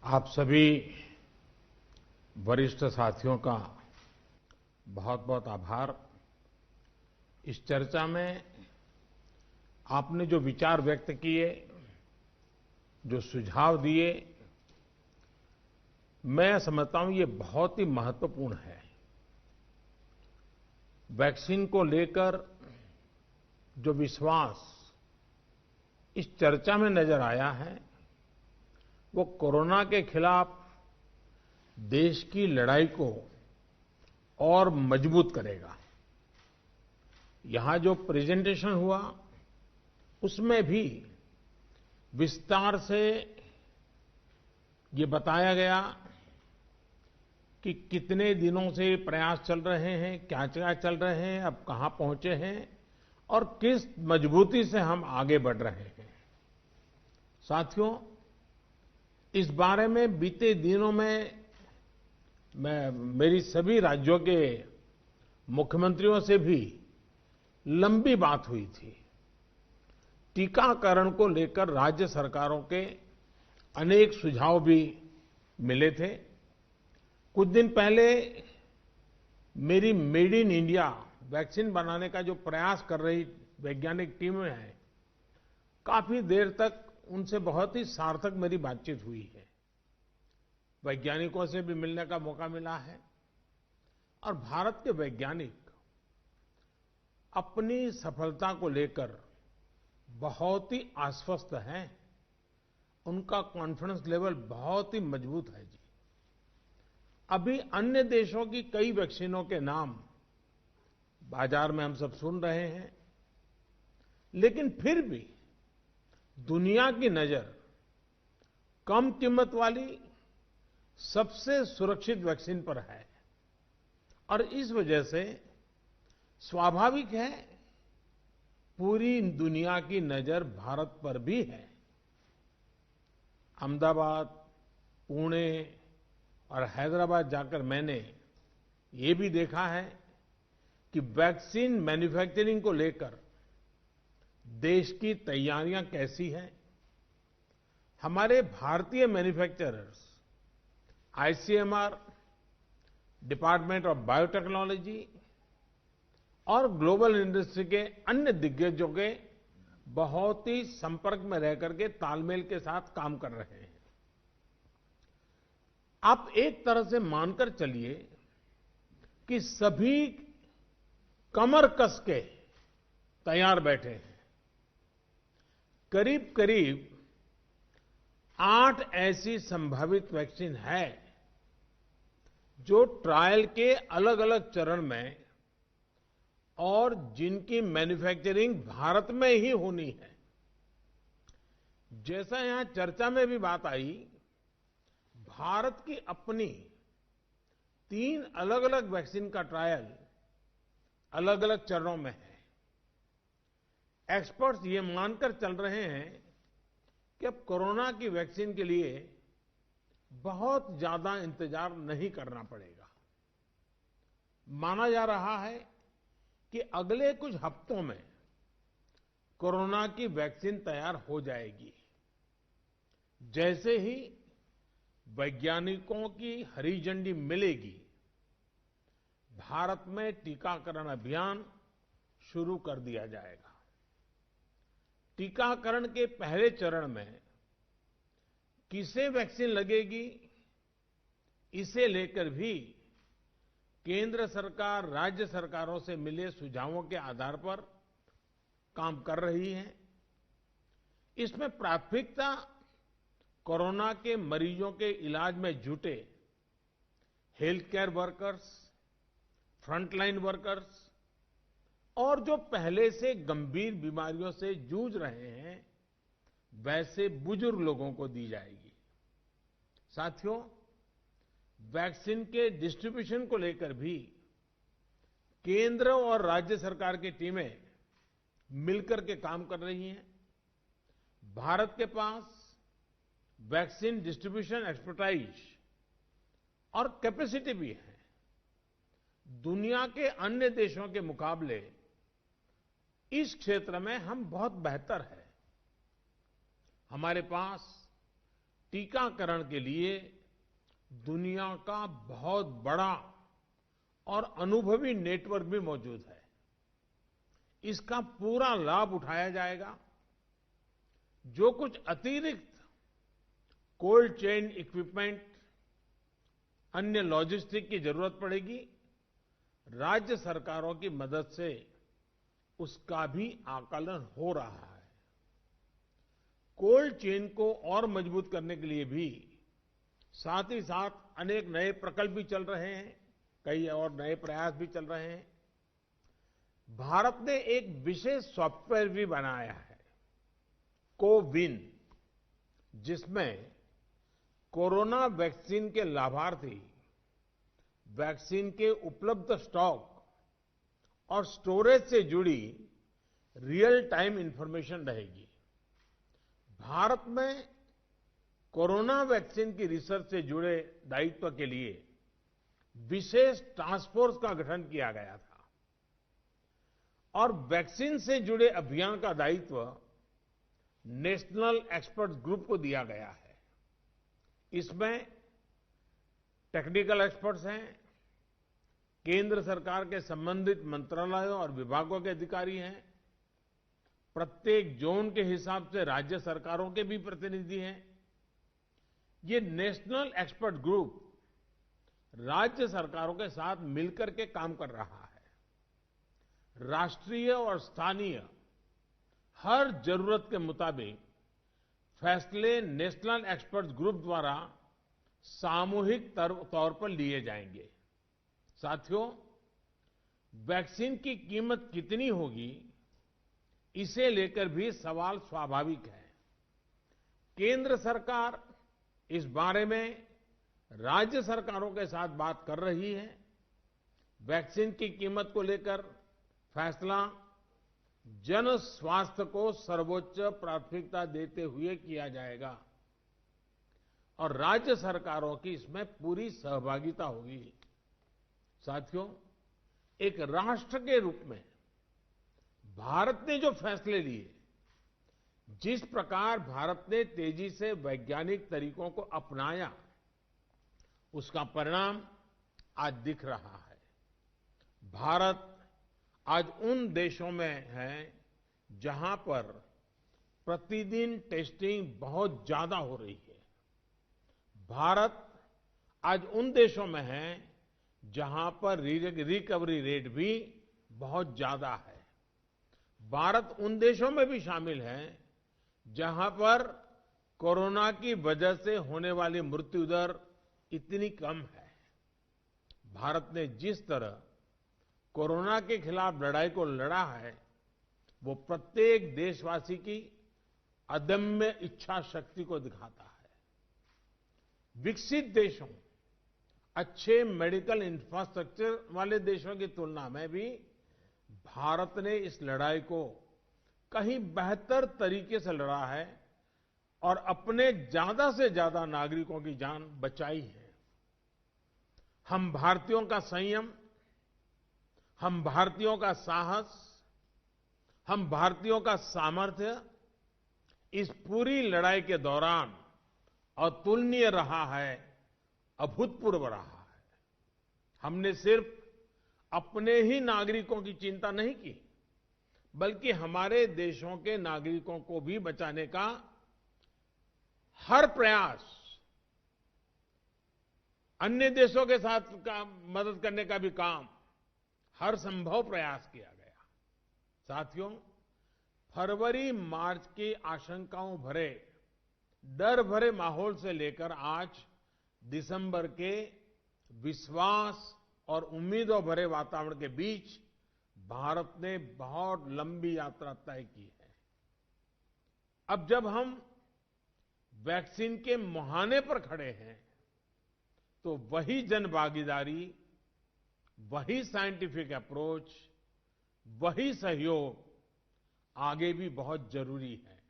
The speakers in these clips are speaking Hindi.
आप सभी वरिष्ठ साथियों का बहुत बहुत आभार। इस चर्चा में आपने जो विचार व्यक्त किए, जो सुझाव दिए, मैं समझता हूं ये बहुत ही महत्वपूर्ण है। वैक्सीन को लेकर जो विश्वास इस चर्चा में नजर आया है, वो कोरोना के खिलाफ देश की लड़ाई को और मजबूत करेगा। यहां जो प्रेजेंटेशन हुआ, उसमें भी विस्तार से ये बताया गया कि कितने दिनों से ये प्रयास चल रहे हैं, क्या-क्या चल रहे हैं, अब कहां पहुंचे हैं और किस मजबूती से हम आगे बढ़ रहे हैं। साथियों, इस बारे में बीते दिनों में मेरी सभी राज्यों के मुख्यमंत्रियों से भी लंबी बात हुई थी। टीकाकरण को लेकर राज्य सरकारों के अनेक सुझाव भी मिले थे। कुछ दिन पहले मेरी मेड इन इंडिया वैक्सीन बनाने का जो प्रयास कर रही वैज्ञानिक टीमें हैं, काफी देर तक उनसे बहुत ही सार्थक मेरी बातचीत हुई है। वैज्ञानिकों से भी मिलने का मौका मिला है और भारत के वैज्ञानिक अपनी सफलता को लेकर बहुत ही आश्वस्त हैं। उनका कॉन्फिडेंस लेवल बहुत ही मजबूत है जी। अभी अन्य देशों की कई वैक्सीनों के नाम बाजार में हम सब सुन रहे हैं, लेकिन फिर भी दुनिया की नजर कम कीमत वाली सबसे सुरक्षित वैक्सीन पर है और इस वजह से स्वाभाविक है पूरी दुनिया की नजर भारत पर भी है। अहमदाबाद, पुणे और हैदराबाद जाकर मैंने ये भी देखा है कि वैक्सीन मैन्युफैक्चरिंग को लेकर देश की तैयारियां कैसी हैं। हमारे भारतीय manufacturers, ICMR, department of biotechnology और ग्लोबल इंडस्ट्री के अन्य दिग्गजों के बहुत ही संपर्क में रह करके तालमेल के साथ काम कर रहे हैं। आप एक तरह से मानकर चलिए कि सभी कमर कस के तैयार बैठे हैं। करीब करीब 8 ऐसी संभावित वैक्सीन है जो ट्रायल के अलग अलग चरण में और जिनकी मैन्युफैक्चरिंग भारत में ही होनी है। जैसा यहां चर्चा में भी बात आई, भारत की अपनी 3 अलग अलग वैक्सीन का ट्रायल अलग अलग चरणों में है। एक्सपर्ट्स ये मानकर चल रहे हैं कि अब कोरोना की वैक्सीन के लिए बहुत ज्यादा इंतजार नहीं करना पड़ेगा। माना जा रहा है कि अगले कुछ हफ्तों में कोरोना की वैक्सीन तैयार हो जाएगी। जैसे ही वैज्ञानिकों की हरी झंडी मिलेगी, भारत में टीकाकरण अभियान शुरू कर दिया जाएगा। टीकाकरण के पहले चरण में किसे वैक्सीन लगेगी, इसे लेकर भी केंद्र सरकार राज्य सरकारों से मिले सुझावों के आधार पर काम कर रही है। इसमें प्राथमिकता कोरोना के मरीजों के इलाज में जुटे health care workers, frontline workers और जो पहले से गंभीर बीमारियों से जूझ रहे हैं, वैसे बुजुर्ग लोगों को दी जाएगी। साथियों, वैक्सीन के डिस्ट्रीब्यूशन को लेकर भी केंद्र और राज्य सरकार की टीमें मिलकर के काम कर रही हैं। भारत के पास वैक्सीन डिस्ट्रीब्यूशन एक्सपर्टाइज और कैपेसिटी भी है। दुनिया के अन्य देशों के मुकाबले इस क्षेत्र में हम बहुत बेहतर हैं। हमारे पास टीकाकरण के लिए दुनिया का बहुत बड़ा और अनुभवी नेटवर्क भी मौजूद है। इसका पूरा लाभ उठाया जाएगा। जो कुछ अतिरिक्त कोल्ड चेन इक्विपमेंट, अन्य लॉजिस्टिक की जरूरत पड़ेगी, राज्य सरकारों की मदद से उसका भी आकलन हो रहा है। कोल्ड चेन को और मजबूत करने के लिए भी साथ ही साथ अनेक नए प्रकल्प भी चल रहे हैं, कई और नए प्रयास भी चल रहे हैं। भारत ने एक विशेष सॉफ्टवेयर भी बनाया है, कोविन, जिसमें कोरोना वैक्सीन के लाभार्थी वैक्सीन के उपलब्ध स्टॉक और स्टोरेज से जुड़ी रियल टाइम इंफॉर्मेशन रहेगी। भारत में कोरोना वैक्सीन की रिसर्च से जुड़े दायित्व के लिए विशेष टास्क फोर्स का गठन किया गया था और वैक्सीन से जुड़े अभियान का दायित्व नेशनल एक्सपर्ट ग्रुप को दिया गया है। इसमें टेक्निकल एक्सपर्ट्स हैं, केंद्र सरकार के संबंधित मंत्रालयों और विभागों के अधिकारी हैं, प्रत्येक जोन के हिसाब से राज्य सरकारों के भी प्रतिनिधि हैं। ये नेशनल एक्सपर्ट ग्रुप राज्य सरकारों के साथ मिलकर के काम कर रहा है। राष्ट्रीय और स्थानीय हर जरूरत के मुताबिक फैसले नेशनल एक्सपर्ट ग्रुप द्वारा सामूहिक तौर पर लिए जाएंगे। साथियों, वैक्सीन की कीमत कितनी होगी, इसे लेकर भी सवाल स्वाभाविक है। केंद्र सरकार इस बारे में राज्य सरकारों के साथ बात कर रही है। वैक्सीन की कीमत को लेकर फैसला जन स्वास्थ्य को सर्वोच्च प्राथमिकता देते हुए किया जाएगा और राज्य सरकारों की इसमें पूरी सहभागिता होगी। साथियों, एक राष्ट्र के रूप में भारत ने जो फैसले लिए, जिस प्रकार भारत ने तेजी से वैज्ञानिक तरीकों को अपनाया, उसका परिणाम आज दिख रहा है। भारत आज उन देशों में है जहां पर प्रतिदिन टेस्टिंग बहुत ज्यादा हो रही है। भारत आज उन देशों में है जहां पर रिकवरी रेट भी बहुत ज्यादा है। भारत उन देशों में भी शामिल है जहां पर कोरोना की वजह से होने वाली मृत्यु दर इतनी कम है। भारत ने जिस तरह कोरोना के खिलाफ लड़ाई को लड़ा है, वो प्रत्येक देशवासी की अदम्य इच्छा शक्ति को दिखाता है। विकसित देशों, अच्छे मेडिकल इंफ्रास्ट्रक्चर वाले देशों की तुलना में भी भारत ने इस लड़ाई को कहीं बेहतर तरीके से लड़ा है और अपने ज्यादा से ज्यादा नागरिकों की जान बचाई है। हम भारतीयों का संयम, हम भारतीयों का साहस, हम भारतीयों का सामर्थ्य इस पूरी लड़ाई के दौरान अतुलनीय रहा है, अभूतपूर्व रहा है। हमने सिर्फ अपने ही नागरिकों की चिंता नहीं की, बल्कि हमारे देशों के नागरिकों को भी बचाने का हर प्रयास, अन्य देशों के साथ मदद करने का भी काम, हर संभव प्रयास किया गया। साथियों, फरवरी मार्च की आशंकाओं भरे, डर भरे माहौल से लेकर आज दिसंबर के विश्वास और उम्मीदों भरे वातावरण के बीच भारत ने बहुत लंबी यात्रा तय की है। अब जब हम वैक्सीन के मुहाने पर खड़े हैं, तो वही जनभागीदारी, वही साइंटिफिक अप्रोच, वही सहयोग आगे भी बहुत जरूरी है।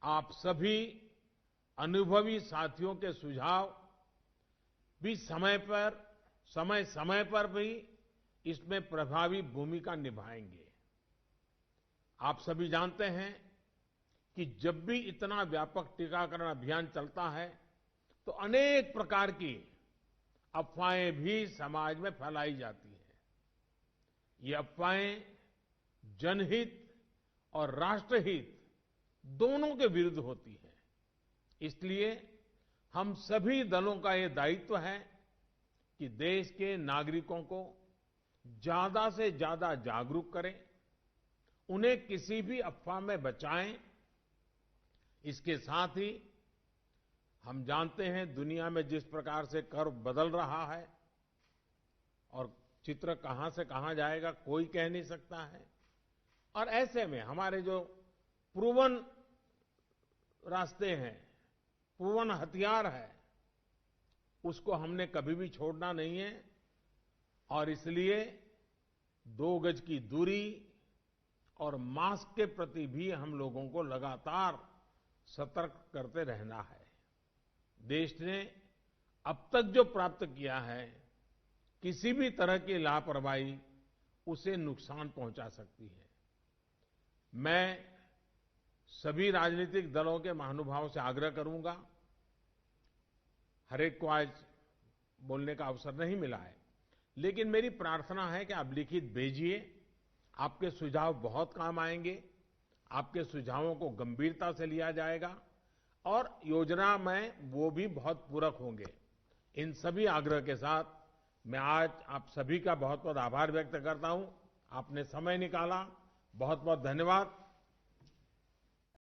आप सभी अनुभवी साथियों के सुझाव भी समय समय पर भी इसमें प्रभावी भूमिका निभाएंगे। आप सभी जानते हैं कि जब भी इतना व्यापक टीकाकरण अभियान चलता है तो अनेक प्रकार की अफवाहें भी समाज में फैलाई जाती हैं। ये अफवाहें जनहित और राष्ट्रहित दोनों के विरुद्ध होती हैं। इसलिए हम सभी दलों का ये दायित्व है कि देश के नागरिकों को ज्यादा से ज्यादा जागरूक करें, उन्हें किसी भी अफवाह में बचाएं। इसके साथ ही हम जानते हैं दुनिया में जिस प्रकार से कर्व बदल रहा है और चित्र कहां से कहां जाएगा कोई कह नहीं सकता है। और ऐसे में हमारे जो प्रूवन रास्ते हैं, प्रूवन हथियार है, उसको हमने कभी भी छोड़ना नहीं है। और इसलिए 2 गज की दूरी और मास्क के प्रति भी हम लोगों को लगातार सतर्क करते रहना है। देश ने अब तक जो प्राप्त किया है, किसी भी तरह की लापरवाही उसे नुकसान पहुंचा सकती है। मैं सभी राजनीतिक दलों के महानुभावों से आग्रह करूंगा, हर एक को आज बोलने का अवसर नहीं मिला है, लेकिन मेरी प्रार्थना है कि आप लिखित भेजिए। आपके सुझाव बहुत काम आएंगे, आपके सुझावों को गंभीरता से लिया जाएगा और योजना में वो भी बहुत पूरक होंगे। इन सभी आग्रह के साथ मैं आज आप सभी का बहुत बहुत आभार व्यक्त करता हूं। आपने समय निकाला, बहुत बहुत धन्यवाद।